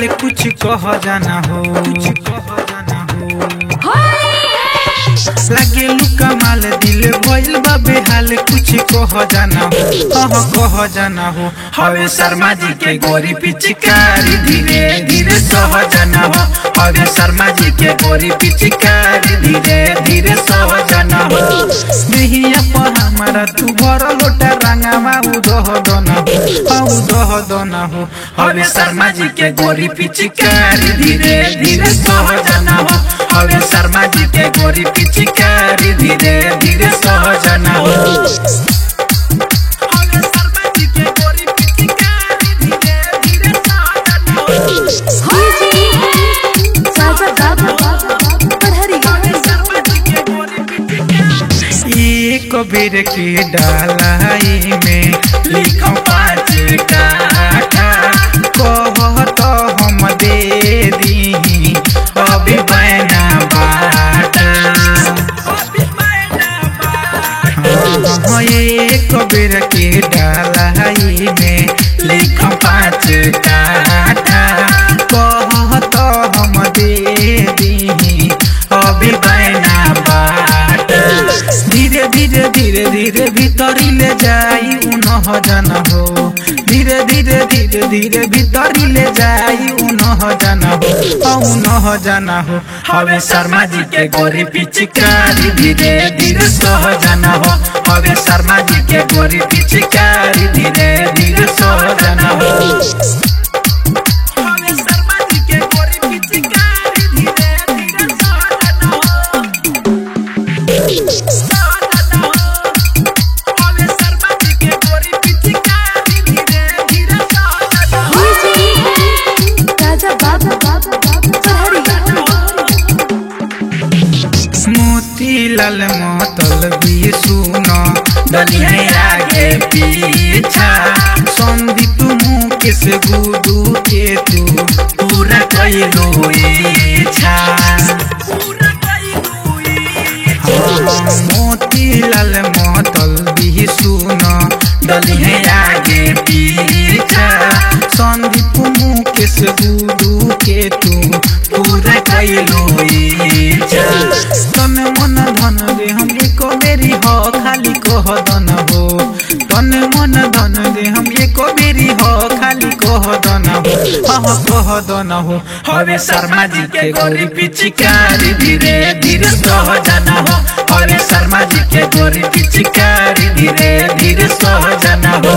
बेहाल कुछ कह जाना हो, लगे लुका माल दिल भइल बा बेहाल कुछ कह जाना हो, कह जाना हो। हवे शर्मा जी के गोरी पिचकारी धीरे धीरे सह जाना हो, हवे शर्मा जी के गोरी पिचकारी धीरे धीरे सह जाना हो। देहिया पर हमारा तू भर लोटा रंगावा उदह दोना हो, हवे शर्मा जी के गोरी पिचकारी धीरे धीरे सह जाना हो, हवे शर्मा जी के गोरी पिचकारी धीरे धीरे सह जाना हो। एक बेर के डालाई में लिखो 5 काठा, कह तो हम दे दी अभी बैना बाटा। एक बेर के डालाई में लिखो 5 काठा, कह तो हम दे दी अभी बैना बाटा। धीरे धीरे धीरे धीरे भीतरी ले जाई उनह जाना हो, धीरे धीरे धीरे धीरे भीतरी ले जाई उनह जाना हो, उनह जाना हो। हवे शर्मा जी के गोरी पिचकारी धीरे धीरे सह जाना हो, हवे शर्मा जी के गोरी पिचकारी धीरे धीरे सह जाना हो। मोतीलाल मतलबी सुनो दलिया आगे पीछा, संदीप मुकेश गुडू के तू पूरा कइलो इच्छा। मोतीलाल मतलबी सुनो दलिया आगे पीछा, संदीप मुकेश गुडू के तू पूरा कइलो इच्छा। तन मन धन दे हम एको बेरी हो खाली कह दन हो, तन मन धन दे हम एको बेरी हो खाली कह दन हो, कह दन हो। हवे शर्मा जी के गोरी पिचकारी धीरे धीरे सह जाना हो, हवे शर्मा जी के गोरी पिचकारी धीरे धीरे सह जाना हो।